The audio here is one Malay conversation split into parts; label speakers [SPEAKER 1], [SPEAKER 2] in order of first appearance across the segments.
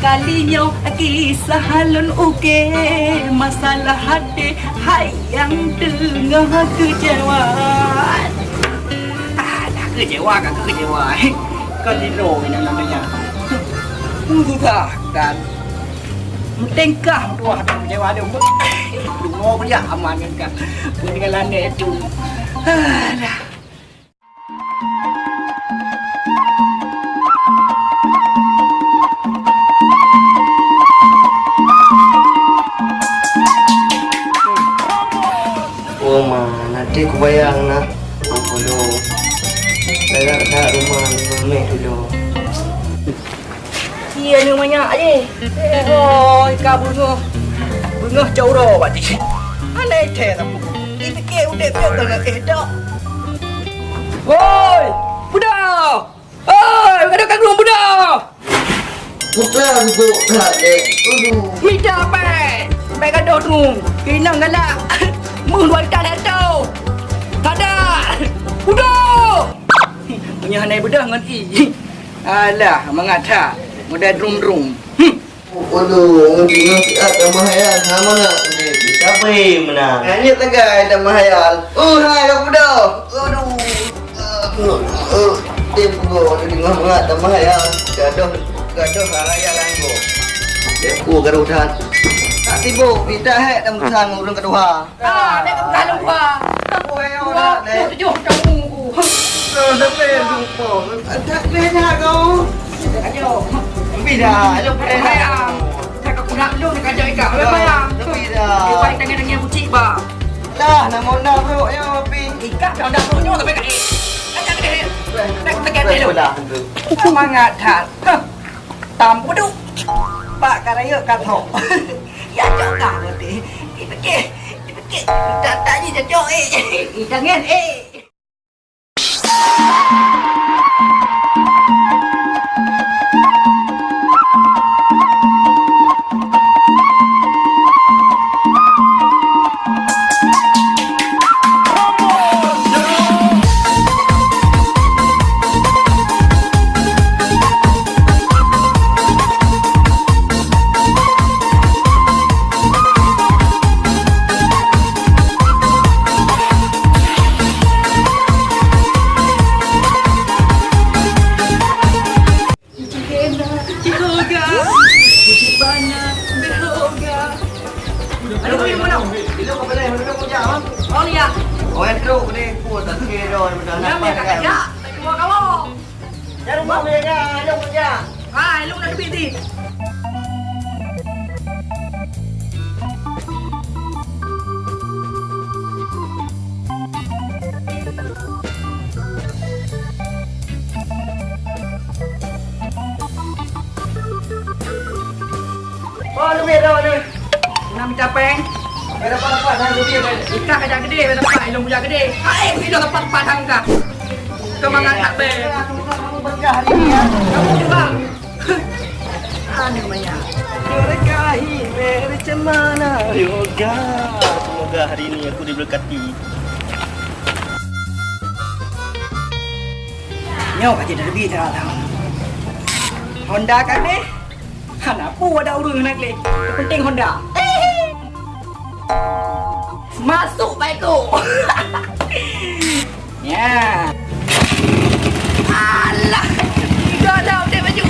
[SPEAKER 1] Kalinya kisah halun uke masalah hati hayang tengah kejewaan. Dah kecewa kan kecewa. Kalino ini namanya. Takkan. Tengkah tua kecewa dia. Dungo punya aman kan. Peninggalan itu. Dah.
[SPEAKER 2] Oh nanti ku bayang nak apa do dah rumah ni meh dulu.
[SPEAKER 1] Iya ni banyak je. Oh, ikan bunga jauh dah bati. Aneh teh tak. Ini ke udah ke dah. Oi, budak. Oi, ada kat rumah budak.
[SPEAKER 2] Bukan duduk tak dek.
[SPEAKER 1] Minta apa? Baik ada tu. Kena galak. Menguat tak tahu. Tak ada. Budak. Punya hanai budak dengan i. Alah, mengata. Mudah drum.
[SPEAKER 2] Aduh, ngerti ada mahayal sama nak dek. Siapa yang menang? Hanya tegai ada mahayal. Hai budak. Tim go di ngah ada mahayal. Gaduh hayal anggo. Dek ku garudan. Tak tiba, kita hek dan bersang urang kedua.
[SPEAKER 1] Dek bukan lupa. Dek tujuh kamu.
[SPEAKER 2] Sampai lupa. Tak kena kau.
[SPEAKER 1] Ayo.
[SPEAKER 2] Bila, lu
[SPEAKER 1] Bayang. Cakap aku nak lu nak ajak ikak. Bayang.
[SPEAKER 2] Bila.
[SPEAKER 1] Dia baik tangan bucik ba.
[SPEAKER 2] Lah, nama nak perut yo pi.
[SPEAKER 1] Ikak dah dah punya tapi kat. Ajak dia. Nak tekan dia lu. Semangat tak. Tam duduk. Pak karaya katok. Ya cakap nanti. Fikir. Tak ni cakap jangan Oh, lu biar dah ni. Nak minta peng. Biar dapat dah lu biar. Ikan kajak gede, biar dapat ilmu budak gede. Hai, mesti dah dapat hangka. Kemangan tak be. Kamu berkah hari ni ya. Kamu juga. Aneh namanya.
[SPEAKER 2] Berkahi bercemana yoga. Semoga hari ini aku diberkati.
[SPEAKER 1] Nyaw kat jadi lebih dah tahu. Honda kan ni? Anak pu ada urus nak le. Penting Honda. Masuk baikku. Ya. Alah. Dah dah udah baju.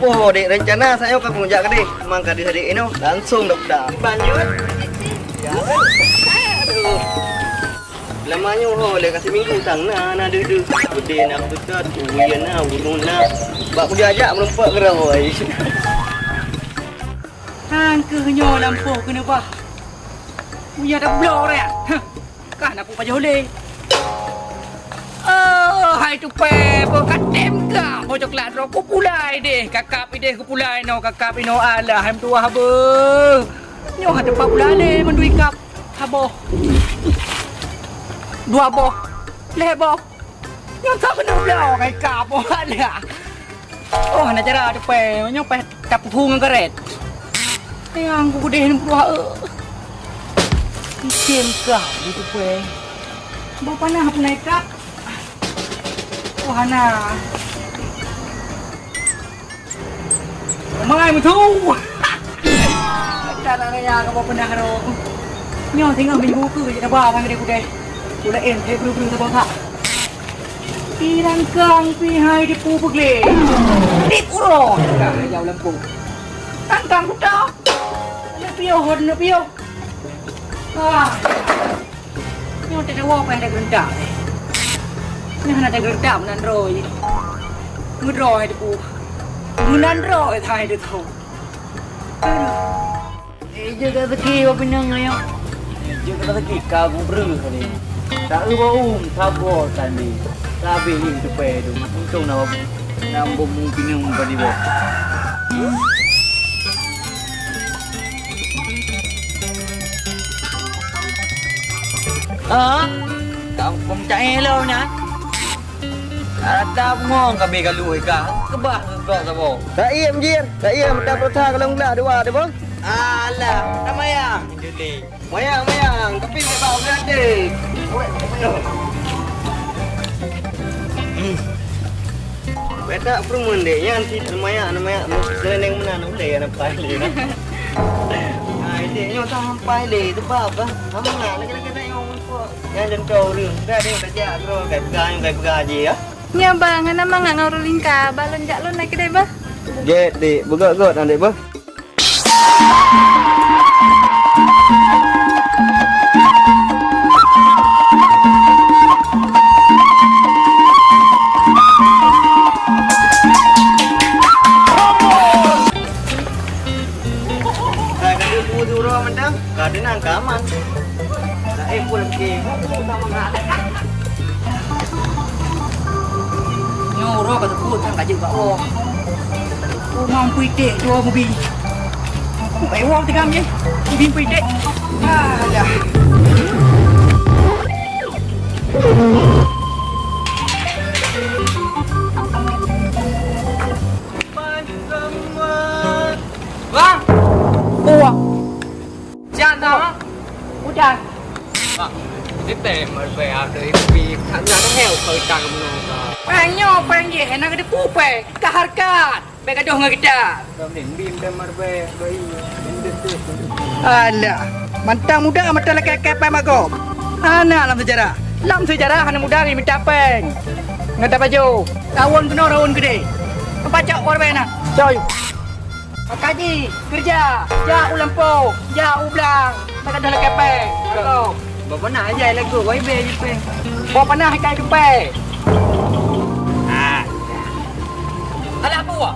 [SPEAKER 2] Oh, dek rencana saya akan mengunjak ke dek. Mangka di hari ini langsung dah. Banjut. Aduh. Lamanya boleh kasih minggu tang na dede. Bude nak betul uyan na urun na. Bak dia ajak melompat gerawai.
[SPEAKER 1] Angkanya lampu kena bah. Punya dah blur ya. Kan aku pajak boleh. Hai tu pepo katem ka mo coklat ro ku pulai deh kakap ide ku pulai no kakap ino ala ham tua habe nyo ha tempat pulai mendui kap habo dua boh leh boh nyo tak kena blau kai kap boh ala Oh, nak cara tu pe, nyopeh kap pungan karet. Yang aku gede ni buah. Kisem kau itu pe. Bapak nak apa naik kap? Oh, Hana. Mai mu thu. Ta la ya ka bapak nak ro. Nyo tinggal minggu ke je ba bang gede gede. Ku la en te bru-bru ta bang. Pirang kang pi hai di pu pegle. Di puro. Ka yau lampu. Kang kang ku ta. Le pio hon le pio. Ah. Nyo te wa pa da genda. Ni hana da genda nan roi. Mu roi di pu. Mu nan roi thai de tho. Jaga rezeki apa pinang ayo. Jaga rezeki kamu beri kali. Tak lupa tak boleh tadi. Tapi ni tu pedu. Untung nama pinang badi bo. Kamu pemcai lo nya. Ada mong kami kalau ika. Kebah kau sabo.
[SPEAKER 2] Tak iem jir. Tak iem dah pertah kalau enggak dua ada bang.
[SPEAKER 1] Alah, nama yang ini.
[SPEAKER 2] Mayang, tapi tak tahu berada. Beta perumun deh, yang si mayang, seneng mana boleh yang nampak le. Ini yang sampai le, tu apa? Kamu nak lagi yang untuk yang jentau ring. Dah dia dah jak bro, kayak pegang je ya.
[SPEAKER 3] Nya bang, nama nggak ngurulin ka, balon jak lo naik kedai bah.
[SPEAKER 2] Get dek, begot nanti bah. Ada nang kaman. Dah pulang ke. Utama ngak.
[SPEAKER 1] Nyoro kata put kan kaje ba wo. Ngom puite dua mobil. Pai wo tegam je. Mobil puite. Alah. Bang. Uang. Jangan tahu. Udah.
[SPEAKER 4] Vâng, tiếp tế mà về đấy vì khán giả nó heo thời trang của nó
[SPEAKER 1] Pengen je, nak ada pupe, kaharkat, bega doh kita.
[SPEAKER 4] Đâm đến bim đâm mà về với
[SPEAKER 1] Alah, mantang muda mata laki kepai mago. Anak lam sejarah anak muda ni minta peng. Ngata baju, rawon gede. Pacak warbe nak. Coy. Kaji, kerja, jauh lampu, jauh belang, bega doh laki kepai. Mago.
[SPEAKER 4] Bapak nak aja lagi gue way be je pe.
[SPEAKER 1] Bawa panah kai kepai. Alah apa wak?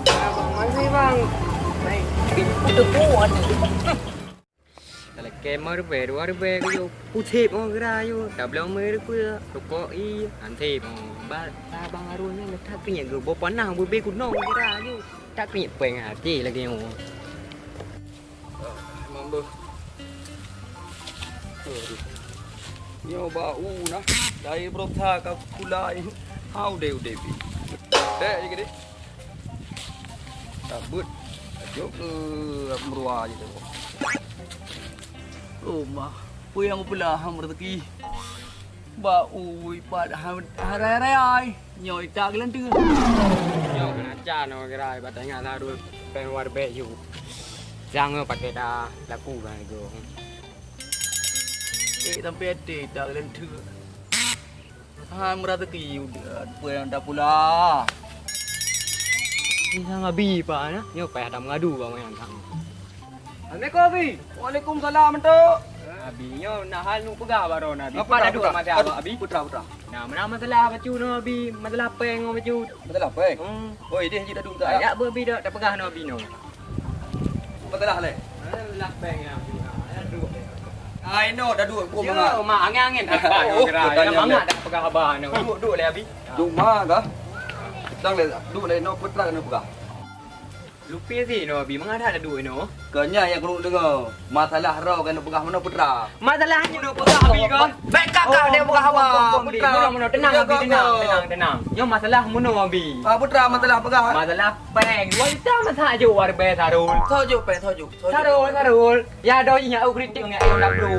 [SPEAKER 4] Bang masih bang. Này,
[SPEAKER 1] Itu puan.
[SPEAKER 4] Kalau kemer về dua về cái vô putih mau gerak vô. Dah belum mer pun rokok i nanti mau ba bang arun ni tak kena gue bawa panah gue be kuno gerak vô. Tak kena peng hati lagi yo. Mampu.
[SPEAKER 5] Nyo bau nah dari berotha ke kulai hau deu devi dek je gede tabut jok ke merua je tu rumah puyang pula ham rezeki bau pada hari nyoi tak lentu
[SPEAKER 4] Nyo kena cha no gerai batanya lah dulu peng war be yo. Jangan pakai dah laku kan go.
[SPEAKER 5] Sampai tak lentu ham rezeki udah puyang dah pula.
[SPEAKER 4] Ini sangat bi pak na. Nyo payah dah mengadu bang yang sang.
[SPEAKER 5] Assalamualaikum Abi. Waalaikumsalam entuk.
[SPEAKER 4] Abi nyo nak hal nu pegah baru na. Abi
[SPEAKER 5] Apa
[SPEAKER 4] pada
[SPEAKER 5] dah
[SPEAKER 4] dua macam apa Abi?
[SPEAKER 5] Putra.
[SPEAKER 4] Nah, mana masalah baju no Abi, masalah peng no baju.
[SPEAKER 5] Betul apa eh? Oi dia hiji dah duduk tak?
[SPEAKER 4] Ya Abi dah pegah no Abi no.
[SPEAKER 5] Betul lah le.
[SPEAKER 4] Masalah peng ya Abi.
[SPEAKER 5] Ai no dah duduk gua
[SPEAKER 4] Yo,
[SPEAKER 5] mangak.
[SPEAKER 4] mak angin apa no kira.
[SPEAKER 5] Bertanya,
[SPEAKER 4] Mangak dah pegah abah no.
[SPEAKER 5] Duduk le Abi. Duduk mah kah? Dang le duduk le no putra no pegah.
[SPEAKER 4] Lupa sih no, bi mengadah ada duit no.
[SPEAKER 5] Kanya yang kau dengar. Masalah rau kan pegah mana putra.
[SPEAKER 4] Masalahnya no pegah bi kan.
[SPEAKER 1] Baik kakak dia bukan hawa.
[SPEAKER 4] Putra mana tenang bi tenang. Yo masalah mono bi.
[SPEAKER 5] Putra masalah pegah.
[SPEAKER 4] Masalah peng. Wanita masalah je war be sarul.
[SPEAKER 5] Thojuk pe thojuk.
[SPEAKER 4] Sarul. Ya doinya au kritik ngai au nak bro.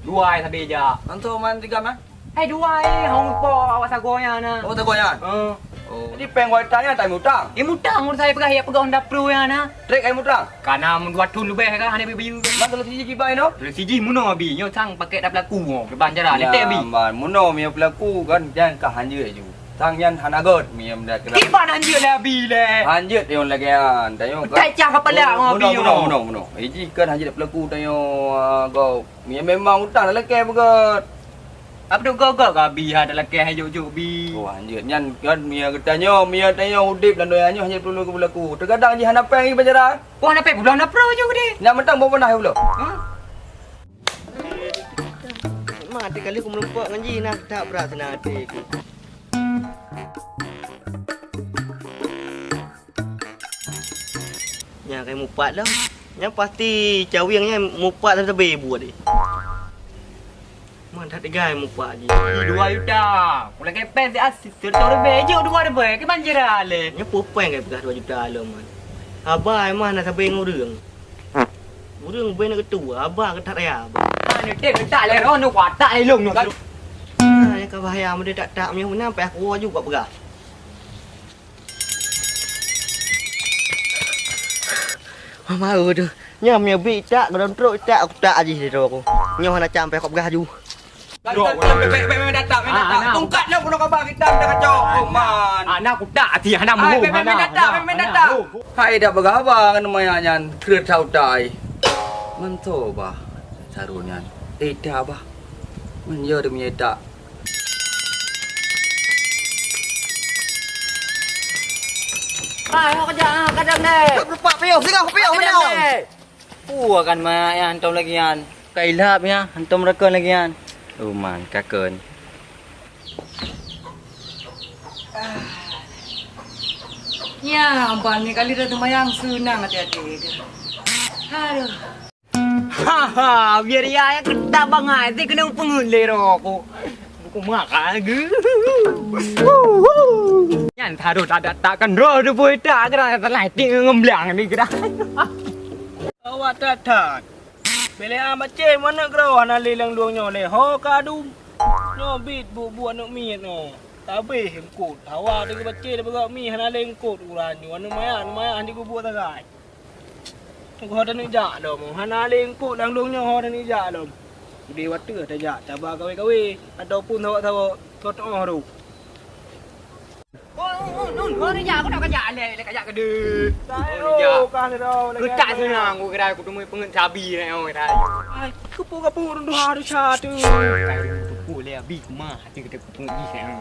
[SPEAKER 4] Duai sabe ja.
[SPEAKER 5] Anto man 3 mah.
[SPEAKER 4] Duai hong po awas agonya na.
[SPEAKER 5] Oh tak goyan. Oh. Jadi peng wanitanya tak mutang.
[SPEAKER 4] Mutang mun saya pegah onda pro ya na.
[SPEAKER 5] Trek ai mutang.
[SPEAKER 4] Karena mun buat tun lebih kan hanya biu.
[SPEAKER 5] Mantul siji kibai no.
[SPEAKER 4] Lu siji muno bi nyo sang pakai dak laku ke banjara letek bi.
[SPEAKER 5] Man muno mi pelaku kan jangan ka hanje ju. Tang yan hanagot mi am dah kena.
[SPEAKER 4] Kiban anjir lah bi le.
[SPEAKER 5] Hanje dia lagi an. Tayo kan.
[SPEAKER 4] Tak cak kepala ngopi.
[SPEAKER 5] Muno. Iji kan hanje dak pelaku tayo go. Mi memang utang dah leke begot.
[SPEAKER 4] Apa tu kau bi ada laki hajuk bi.
[SPEAKER 5] Oh hanje nyan kan mi katanya mi tayo udip dan doyanyo hanje perlu ke pelaku. Terkadang ji hana peng banjara.
[SPEAKER 4] Wah nak bulan nak pro je ni.
[SPEAKER 5] Nak mentang bawa pernah pula.
[SPEAKER 2] Mati kali aku melumpak ngaji nak tak berat senang hati aku. Yang kayak mupat lah. Yang pasti cawiangnya mupat sampai buat dia. Mana tak ada mupat je.
[SPEAKER 4] 2 juta. Pula kepen si asis setor bejo 2 ribu ke banjara le.
[SPEAKER 2] Yang popeng kayak bekas 2 juta lah man. Abah emang nak sampai ngurung. Ngurung ben nak ketua, abah ketat raya.
[SPEAKER 4] Ni tek tak le ron kuat tak le long kan.
[SPEAKER 2] Yang kau bahaya dia tak punya mana sampai aku juga begas. Mama tu. Nya punya bi tak dalam truk tak aku tak aje dia aku. Nya nak sampai kau begas ju.
[SPEAKER 5] Memang datang. Tungkat lah pun khabar kita dah kacau. Oh man.
[SPEAKER 4] Anak aku tak ti anak mu.
[SPEAKER 5] Memang datang. Hai dah bergawa kan namanya kereta tau tai. Mentu bah. Sarunyan. Dah bah. Menyo demi tak.
[SPEAKER 1] Hai, kau kerja kadang ni.
[SPEAKER 2] Lupa piau singau piau piau.
[SPEAKER 6] Kan mak yang hantam lagi yan. Kailap ya, hantam mereka lagi yan. Oh man, kakun.
[SPEAKER 1] Ya, abang ni kali dah temayang senang hati-hati. Aduh.
[SPEAKER 4] Haha, biar ya kita bangai ti kena pengulir aku. Aku makan ge. Yan taruh tak kan roh tu boleh tak kena telah ngemblang ni kira.
[SPEAKER 2] Awak tak. Bila macam mana kau hana lelang luangnya le. Ho kadum. No bit bu anu mi no. Tabe hemkut. Hawa dengan baca dia bergerak mi hana lengkut uranyu. Anu maya handi ku buat tagai. Aku ada ni jak dah mu. Hana lengkut lang luangnya ho ni jak dah. Di waktu ada jak. Cabar kawe ataupun tahu tot tu.
[SPEAKER 4] Kau ni jak aku nak kajak le kajak ke de.
[SPEAKER 2] Oh, kan dah.
[SPEAKER 4] Aku tak senang aku kira aku temui pengen cabi ni orang kira.
[SPEAKER 2] Ai, kepu rundu hari satu.
[SPEAKER 4] Aku le abi mah hati kita pengen di sana.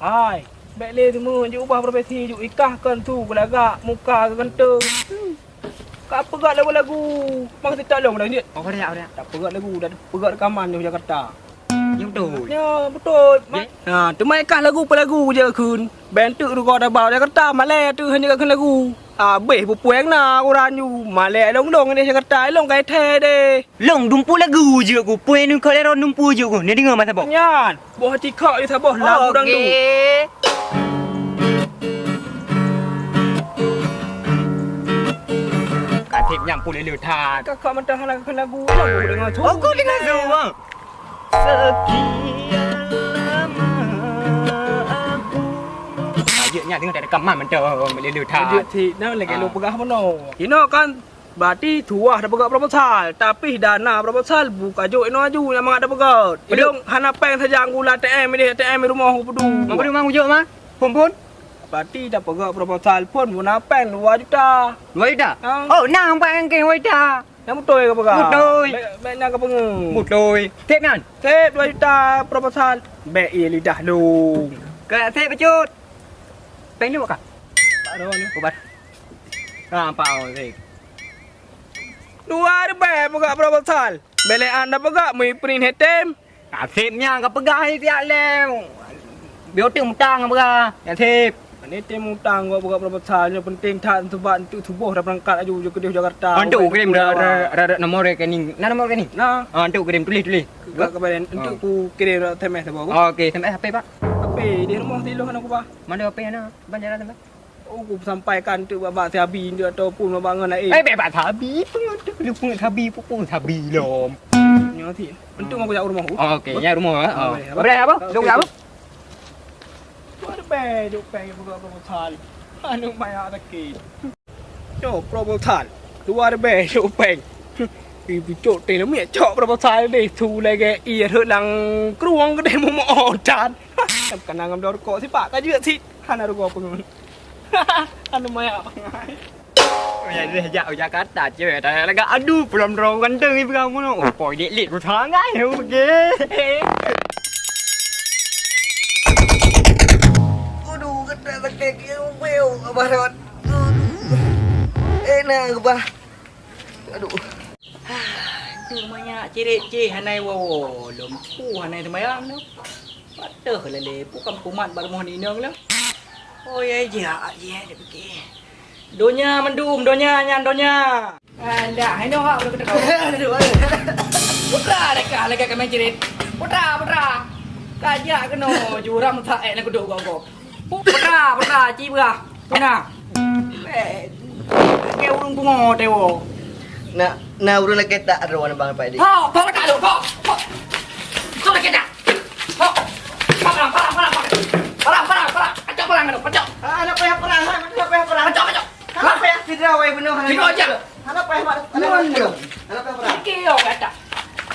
[SPEAKER 2] Ai, baik le semua je ubah profesi je ikahkan tu belagak muka ke kenteng. Kak pegat lagu-lagu. Mak kita tolong dah ni.
[SPEAKER 4] Oh dah.
[SPEAKER 2] Tak pegat lagu dah pegat rekaman di Jakarta.
[SPEAKER 4] Yang betul.
[SPEAKER 2] Ya, betul. Ha, temaikan lagu pelagu je kun. Bentuk tu kau dah bawa Jakarta malai tu hanya kan lagu. Ah, beh pupuang na orang you. Malai long ni Jakarta long kai the de.
[SPEAKER 4] Long dumpu lagu je aku. Puan ni kalau ron dumpu je aku. Ni dengar masa bok.
[SPEAKER 2] Nyan, boh hati kau ni saboh lagu dang tu.
[SPEAKER 4] Katik nyampu le leuthat.
[SPEAKER 2] Kakak mentah lagu lagu dengar tu.
[SPEAKER 4] Aku dengar semua. Sekian lama aku. Ayatnya dengar dari rekaman macam le leuthat.
[SPEAKER 2] Dia ti nak lagi lu pegah mana. Ino kan berarti tuah dah pegat proposal tapi dana proposal buka jo ino aju yang mak ada pegat. Belum hana peng saja anggula TM ni TM rumah aku pedu.
[SPEAKER 4] Mampu rumah ujuk mah. Pun.
[SPEAKER 2] Berarti dah pegat proposal pun guna peng 2 juta.
[SPEAKER 4] Wei dah.
[SPEAKER 2] Ha?
[SPEAKER 4] Oh, nang pang ke wei dah.
[SPEAKER 2] Yang betul ke pegat?
[SPEAKER 4] Betul.
[SPEAKER 2] Baiknya ke pengen.
[SPEAKER 4] Betul. Tip nan.
[SPEAKER 2] Tip 2 juta proposal. Baik ia lidah lu.
[SPEAKER 4] Ke tip pecut. Peng ni bukan?
[SPEAKER 2] Tak ada ni.
[SPEAKER 4] Obat. Pau tip.
[SPEAKER 2] 2 ribu pegat proposal. Bele anda pegat mui print hetem.
[SPEAKER 4] Tipnya ke pegang tiap lem. Biar teng mutang apa. Yang tip.
[SPEAKER 7] Ini temu tangga buka berapa tahun penting tak sebab untuk tubuh dah berangkat aju je ke Jakarta.
[SPEAKER 4] Untuk kirim dah nomor rekening. Nah nomor rekening.
[SPEAKER 7] Nah,
[SPEAKER 4] Untuk kirim tulis.
[SPEAKER 7] kepada untuk ku kirim SMS apa aku.
[SPEAKER 4] Okey, sampai HP Pak.
[SPEAKER 7] Apa di rumah tidur kan aku bah.
[SPEAKER 4] Mana HP ana? Banjaran sampai.
[SPEAKER 7] Oh, aku sampaikan tu babak Sabi dia ataupun babak dengan lain.
[SPEAKER 4] Bebek Tabi pun Tabi pun Tabi lom.
[SPEAKER 7] Nanti. Untuk aku jauh rumah aku.
[SPEAKER 4] Okey, nya rumah.
[SPEAKER 7] Apa?
[SPEAKER 4] Apa apa? Duk apa?
[SPEAKER 7] Tu ada duk buka berapa tahun. Anu maya ada ke. Yo, berapa tahun. Tu ada duk Ibu cok teh lami cok berapa tahun ni tu lagi iya lang keruang ke deh mau odan. Kenang ngam dor ko si pak ka jua si. Hana ro ko pun. Anu maya apa ngai.
[SPEAKER 4] Ya dah Jakarta je. Dah agak aduh belum rong ganteng ni kamu no. Oh, poi dik lit tu tangai okey.
[SPEAKER 2] Aduh, kena tekek yang bel abah rawat. Enak abah. Aduh.
[SPEAKER 1] Tu banyak cirit hanai wo lom pu hanai temayang tu. Patah lah le bukan kumat barmoh ni nang lah. Oh ya dia dia pergi. Donya mendum donya nyan donya. Anda hai no ha boleh kata kau. Putra dekat lagi kami cirit. Putra. Kajak keno juram tak nak duduk kau. Putra ci berah. Mana? Ke urung bungo dewo.
[SPEAKER 2] Nah urang nak ketak rawan bang Pak Dik.
[SPEAKER 1] Ha, parah kalau kau. Kau nak kita. Ha. Parang. Acak parang kau, acak.
[SPEAKER 2] Anak payah perang, anak payah perang.
[SPEAKER 1] Acak.
[SPEAKER 2] Anak payah tidak wei benar.
[SPEAKER 1] Tidak aja.
[SPEAKER 2] Anak payah perang. Anak payah perang.
[SPEAKER 1] Kio kata.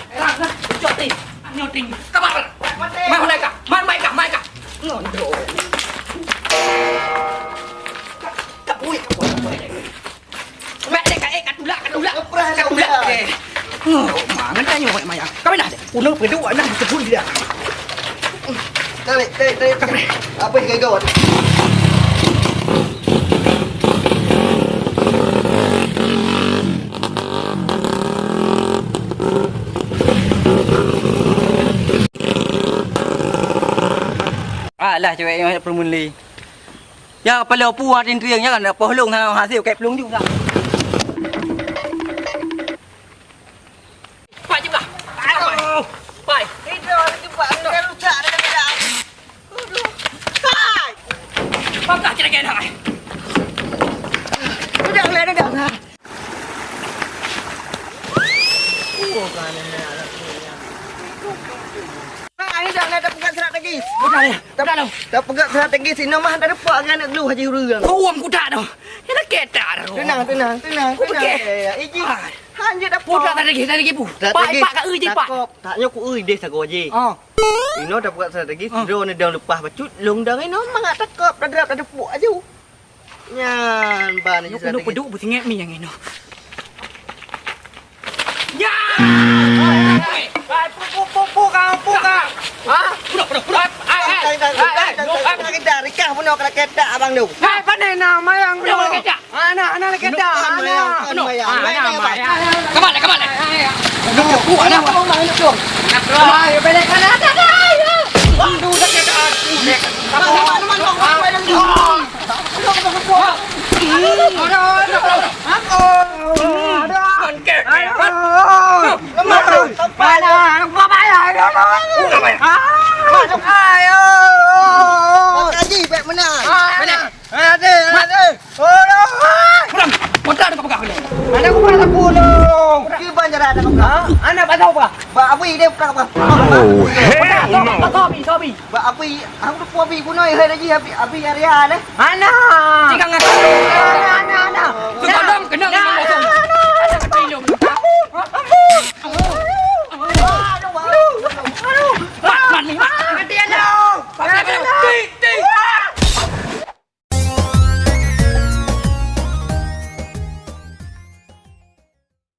[SPEAKER 1] Erang kan, joting. Nyoting. Kamar. Mai hulai ka. Mai ka. Ngondo. Kapui. Mek dek kat ulak. Mangan tanya wei maya. Kami dah. Uno berdua nak sebut dia.
[SPEAKER 2] Tarik. Apa yang kau buat?
[SPEAKER 6] Alah cewek yang permuli. Ya pala puas riang kan apa hulung hasil kayak pelung juga.
[SPEAKER 1] Pak juga. Aduh. Pai.
[SPEAKER 2] Tidak, jumpa dengan lucak dengan dah. Aduh. Hai.
[SPEAKER 1] Pakak kira-kira dah.
[SPEAKER 2] Dah. Ini dah pegang serat lagi. Tak pegang serat lagi sini mah dah dapat dengan anak lu haji urang.
[SPEAKER 1] Kau uam kuda dah. Ini kita dah.
[SPEAKER 2] Tenang. Iji. Hanya dah
[SPEAKER 1] Putra tak lagi pu. Pak kat je pak.
[SPEAKER 2] Taknya ku deh sago je.
[SPEAKER 1] Oh.
[SPEAKER 2] Ino dah pegang serat lagi. Drone ni dah lepas bacut. Long dah ino mangak takap dah drap dah puk aja. Nyan ban ni serat lagi.
[SPEAKER 1] Peduk butingek mi yang ino. Ya! Pu kau. Ha? Pura.
[SPEAKER 2] Kita rikah pun nak kedak abang tu.
[SPEAKER 1] Hai, pandai nama yang belum kedak. Anak kedak. Kemana? Pu anak. Ayo balik kanan dah. Bantu dah kedak.
[SPEAKER 2] Kaji baik menang.
[SPEAKER 1] Ada. Putra tu pegang ni.
[SPEAKER 2] Mana aku pernah pulung. Ki banjara ada kau.
[SPEAKER 1] Anak pasal apa?
[SPEAKER 2] Ba api dia pegang apa?
[SPEAKER 1] Sobi.
[SPEAKER 2] Ba api aku tu api punoi hai lagi api area dah.
[SPEAKER 1] Anak. Jika ngata